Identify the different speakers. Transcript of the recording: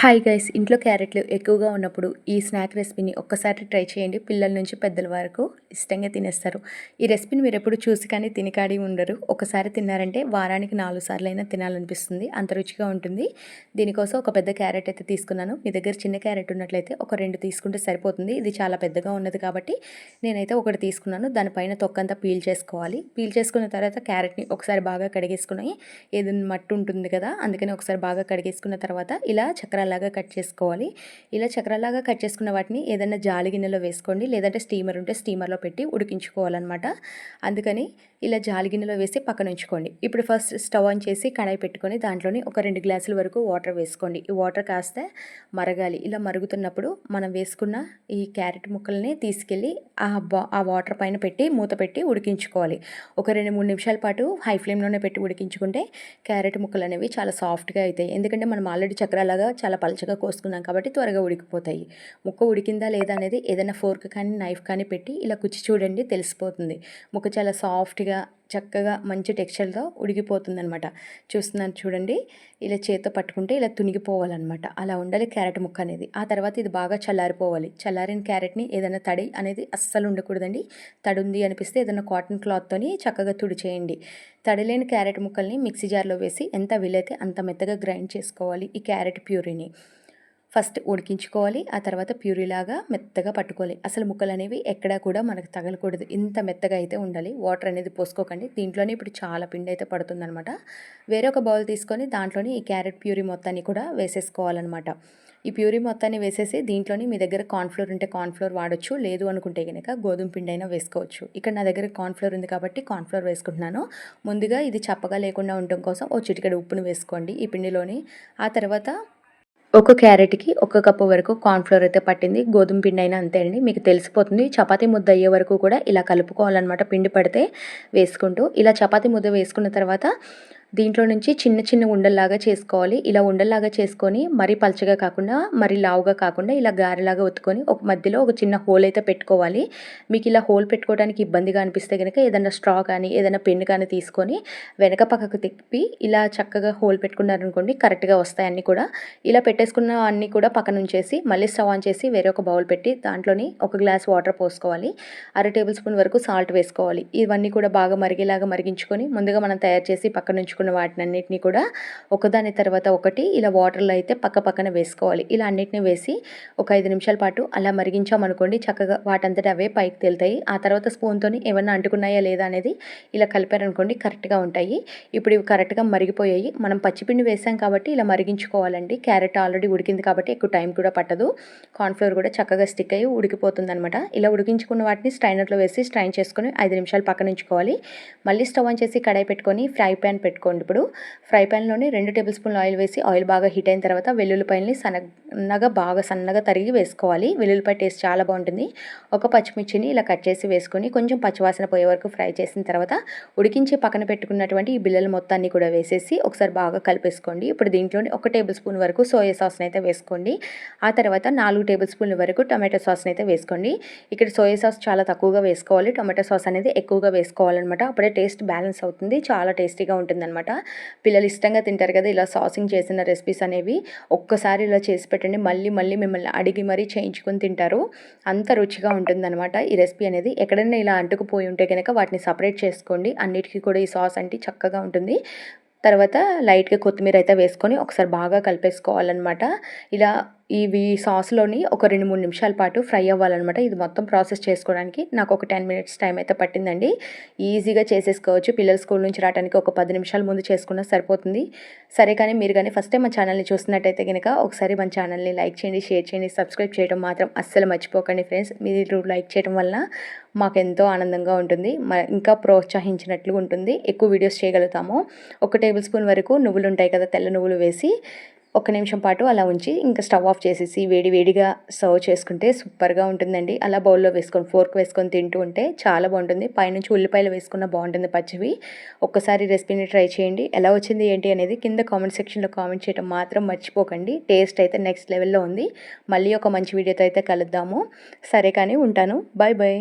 Speaker 1: Hi guys, ఇంట్లో క్యారెట్లు ఎక్కువగా ఉన్నప్పుడు ఈ స్నాక్ రెసిపీని ఒక్కసారి ట్రై చేయండి. పిల్లల నుంచి పెద్దల వరకు ఇష్టంగా తినేస్తారు. ఈ రెసిపీని మీరు ఎప్పుడు చూసి కానీ తినకాడి ఉండరు. ఒకసారి తిన్నారంటే వారానికి 4 సార్లైనా తినాలనిపిస్తుంది, అంత రుచిగా ఉంటుంది. దీనికోసం ఒక పెద్ద క్యారెట్ అయితే తీసుకున్నాను. మీ దగ్గర చిన్న క్యారెట్ ఉన్నట్లయితే ఒక 2 తీసుకుంటే సరిపోతుంది. ఇది చాలా పెద్దగా ఉన్నది కాబట్టి నేనైతే ఒకటి తీసుకున్నాను. దానిపైన తొక్కంతా పీల్ చేసుకోవాలి. పీల్ చేసుకున్న తర్వాత క్యారెట్ని ఒకసారి బాగా కడిగేసుకుని, ఏదైనా మట్టి ఉంటుంది కదా, అందుకని ఒకసారి బాగా కడిగేసుకున్న తర్వాత ఇలా చక్రాలాగా కట్ చేసుకోవాలి. ఇలా చక్రాలాగా కట్ చేసుకున్న వాటిని ఏదైనా జాలి గిన్నెలో వేసుకోండి, లేదంటే స్టీమర్ ఉంటే స్టీమర్లో పెట్టి ఉడికించుకోవాలన్నమాట. అందుకని ఇలా జాలి గిన్నెలో వేసి పక్కన ఉంచుకోండి. ఇప్పుడు ఫస్ట్ స్టవ్ ఆన్ చేసి కడాయి పెట్టుకొని దాంట్లోని ఒక 2 గ్లాసుల వరకు వాటర్ వేసుకోండి. ఈ వాటర్ కాస్త మరగాలి. ఇలా మరుగుతున్నప్పుడు మనం వేసుకున్న ఈ క్యారెట్ ముక్కల్ని తీసుకెళ్ళి ఆ వాటర్ పైన పెట్టి మూత పెట్టి ఉడికించుకోవాలి. ఒక 2-3 నిమిషాల పాటు హై ఫ్లేమ్లోనే పెట్టి ఉడికించుకుంటే క్యారెట్ ముక్కలు అనేవి చాలా సాఫ్ట్గా అవుతాయి. ఎందుకంటే మనం ఆల్రెడీ చక్రాలాగా చాలా పలచగా కోసుకున్నాం కాబట్టి త్వరగా ఉడికిపోతాయి. ముక్క ఉడికిందా లేదా అనేది ఏదైనా ఫోర్క్ కానీ నైఫ్ కానీ పెట్టి ఇలా కుచ్చి చూడండి, తెలిసిపోతుంది. ముక్క చాలా సాఫ్ట్గా చక్కగా మంచి టెక్స్చర్తో ఉడికిపోతుంది అనమాట. చూస్తున్నాను చూడండి, ఇలా చేత్తో పట్టుకుంటే ఇలా తునిగిపోవాలన్నమాట. అలా ఉండాలి క్యారెట్ ముక్క అనేది. ఆ తర్వాత ఇది బాగా చల్లారిపోవాలి. చల్లారిన క్యారెట్ని ఏదైనా తడి అనేది అస్సలు ఉండకూడదండి. తడి ఉంది అనిపిస్తే ఏదైనా కాటన్ క్లాత్తోని చక్కగా తుడిచేయండి. తడిలేని క్యారెట్ ముక్కల్ని మిక్సీ జార్లో వేసి ఎంత వీలైతే అంత మెత్తగా గ్రైండ్ చేసుకోవాలి. ఈ క్యారెట్ ప్యూరీని ఫస్ట్ ఉడికించుకోవాలి. ఆ తర్వాత ప్యూరీలాగా మెత్తగా పట్టుకోవాలి. అసలు ముక్కలు అనేవి ఎక్కడా కూడా మనకు తగలకూడదు. ఇంత మెత్తగా అయితే ఉండాలి. వాటర్ అనేది పోసుకోకండి. దీంట్లోనే ఇప్పుడు చాలా పిండి అయితే పడుతుందనమాట. వేరే ఒక బౌల్ తీసుకొని దాంట్లోని ఈ క్యారెట్ ప్యూరీ మొత్తాన్ని కూడా వేసేసుకోవాలన్నమాట. ఈ ప్యూరీ మొత్తాన్ని వేసేసి దీంట్లోని మీ దగ్గర కార్న్ఫ్లోర్ ఉంటే కార్న్ఫ్లోర్ వాడచ్చు, లేదు అనుకుంటే కనుక గోధుమ పిండి అయినా వేసుకోవచ్చు. ఇక్కడ నా దగ్గర కార్న్ఫ్లోర్ ఉంది కాబట్టి కార్న్ఫ్లోర్ వేసుకుంటున్నాను. ముందుగా ఇది చప్పగా లేకుండా ఉండటం కోసం ఓ చిటికెడు ఉప్పును వేసుకోండి ఈ పిండిలోని. ఆ తర్వాత ఒక క్యారెట్కి 1 కప్పు వరకు కార్న్ఫ్లోర్ అయితే పట్టింది. గోధుమ పిండి అయినా అంతే అండి, మీకు తెలిసిపోతుంది. చపాతీ ముద్ద అయ్యే వరకు కూడా ఇలా కలుపుకోవాలన్నమాట. పిండి పడితే వేసుకుంటూ ఇలా చపాతీ ముద్ద వేసుకున్న తర్వాత దీంట్లో నుంచి చిన్న చిన్న ఉండల్లాగా చేసుకోవాలి. ఇలా ఉండల్లాగా చేసుకొని మరీ పలచగా కాకుండా మరీ లావుగా కాకుండా ఇలా గారెలాగా ఒత్తుకొని ఒక మధ్యలో ఒక చిన్న హోల్ అయితే పెట్టుకోవాలి. మీకు ఇలా హోల్ పెట్టుకోవడానికి ఇబ్బందిగా అనిపిస్తే కనుక ఏదైనా స్ట్రా కానీ ఏదైనా పెన్ను కానీ తీసుకొని వెనక పక్కకు తిప్పి ఇలా చక్కగా హోల్ పెట్టుకున్నారనుకోండి, కరెక్ట్గా వస్తాయి అన్నీ కూడా. ఇలా పెట్టేసుకున్న అన్నీ కూడా పక్కన ఉంచేసి మళ్ళీ స్టవ్ ఆన్ చేసి వేరే ఒక బౌల్ పెట్టి దాంట్లోని 1 గ్లాస్ వాటర్ పోసుకోవాలి. 1/2 టేబుల్ స్పూన్ వరకు సాల్ట్ వేసుకోవాలి. ఇవన్నీ కూడా బాగా మరిగేలాగా మరిగించుకొని ముందుగా మనం తయారు చేసి పక్కన ఉంచుకున్న వాటినన్నిటిని కూడా ఒకదాని తర్వాత ఒకటి ఇలా వాటర్లో అయితే పక్కన వేసుకోవాలి. ఇలా అన్నిటిని వేసి ఒక 5 నిమిషాల పాటు అలా మరిగించామనుకోండి, చక్కగా వాటంతట అవే పైకి తేలుతాయి. ఆ తర్వాత స్పూన్తోని ఏమన్నా అంటుకున్నాయా లేదా అనేది ఇలా కలిపారనుకోండి, కరెక్ట్గా ఉంటాయి. ఇప్పుడు ఇవి కరెక్ట్గా మరిగిపోయాయి. మనం పచ్చిపిండి వేసాం కాబట్టి ఇలా మరిగించుకోవాలండి. క్యారెట్ ఆల్రెడీ ఉడికింది కాబట్టి ఎక్కువ టైం కూడా పట్టదు. కార్న్ఫ్లోర్ కూడా చక్కగా స్టిక్ అయ్యి ఉడికిపోతుంది అనమాట. ఇలా ఉడికించుకున్న వాటిని స్ట్రైనర్లో వేసి స్ట్రైన్ చేసుకొని 5 నిమిషాలు పక్కన ఉంచుకోవాలి. మళ్ళీ స్టవ్ ఆన్ చేసి కడాయి పెట్టుకొని ఫ్రై ప్యాన్ పెట్టుకోండి. ఇప్పుడు ఫ్రై ప్యాన్లోని 2 టేబుల్ స్పూన్లు ఆయిల్ వేసి ఆయిల్ బాగా హీట్ అయిన తర్వాత వెల్లుల్లిపాయల్ని సన్నగా తరిగి వేసుకోవాలి. వెల్లుల్లిపాయ టేస్ట్ చాలా బాగుంటుంది. ఒక పచ్చిమిర్చిని ఇలా కట్ చేసి వేసుకొని కొంచెం పచ్చివాసన పోయే వరకు ఫ్రై చేసిన తర్వాత ఉడికించి పక్కన పెట్టుకున్నటువంటి ఈ బిళ్ళల మొత్తాన్ని కూడా వేసేసి ఒకసారి బాగా కలిపేసుకోండి. ఇప్పుడు దీంట్లోని 1 టేబుల్ స్పూన్ వరకు సోయా సాస్ని అయితే వేసుకోండి. ఆ తర్వాత 4 టేబుల్ స్పూన్ల వరకు టొమాటో సాస్ని అయితే వేసుకోండి. ఇక్కడ సోయా సాస్ చాలా తక్కువగా వేసుకోవాలి, టొమాటో సాస్ అనేది ఎక్కువగా వేసుకోవాలన్నమాట. అప్పుడే టేస్ట్ బ్యాలెన్స్ అవుతుంది, చాలా టేస్టీగా ఉంటుందన్నమాట. పిల్లలు ఇష్టంగా తింటారు కదా ఇలా సాసింగ్ చేసిన రెసిపీస్ అనేవి. ఒక్కసారి ఇలా చేసి పెట్టండి, మళ్ళీ మళ్ళీ మిమ్మల్ని అడిగి మరీ చేయించుకొని తింటారు. అంత రుచిగా ఉంటుందన్నమాట ఈ రెసిపీ అనేది. ఎక్కడైనా ఇలా అంటుకుపోయి ఉంటే కనుక వాటిని సపరేట్ చేసుకోండి. అన్నిటికీ కూడా ఈ సాస్ అంటే చక్కగా ఉంటుంది. తర్వాత లైట్గా కొత్తిమీర అయితే వేసుకొని ఒకసారి బాగా కలిపేసుకోవాలన్నమాట. ఇలా ఇవి సాస్లోని ఒక 2-3 నిమిషాల పాటు ఫ్రై అవ్వాలన్నమాట. ఇది మొత్తం ప్రాసెస్ చేసుకోవడానికి నాకు ఒక 10 మినిట్స్ టైం అయితే పట్టిందండి. ఈజీగా చేసేసుకోవచ్చు. పిల్లలు స్కూల్ నుంచి రావడానికి ఒక 10 నిమిషాల ముందు చేసుకున్నా సరిపోతుంది. సరే కానీ మీరు కానీ ఫస్ట్ టైం మా ఛానల్ని చూస్తున్నట్టయితే కనుక ఒకసారి మన ఛానల్ని లైక్ చేయండి, షేర్ చేయండి, సబ్స్క్రైబ్ చేయడం మాత్రం అస్సలు మర్చిపోకండి ఫ్రెండ్స్. మీరు లైక్ చేయడం వల్ల మాకెంతో ఆనందంగా ఉంటుంది, ఇంకా ప్రోత్సహించినట్లు ఉంటుంది, ఎక్కువ వీడియోస్ చేయగలుగుతాము. 1 టేబుల్ స్పూన్ వరకు నువ్వులు ఉంటాయి కదా, తెల్ల నువ్వులు వేసి 1 నిమిషం పాటు అలా ఉంచి ఇంకా స్టవ్ ఆఫ్ చేసేసి వేడిగా సర్వ్ చేసుకుంటే సూపర్గా ఉంటుందండి. అలా బౌల్లో వేసుకొని ఫోర్క్ వేసుకొని తింటూ ఉంటే చాలా బాగుంటుంది. పైనుంచి ఉల్లిపాయలు వేసుకున్న బాగుంటుంది పచ్చివి. ఒక్కసారి రెసిపీని ట్రై చేయండి. ఎలా వచ్చింది ఏంటి అనేది కింద కామెంట్ సెక్షన్లో కామెంట్ చేయడం మాత్రం మర్చిపోకండి. టేస్ట్ అయితే నెక్స్ట్ లెవెల్లో ఉంది. మళ్ళీ ఒక మంచి వీడియోతో అయితే కలుద్దాము. సరే కానీ ఉంటాను. Bye bye.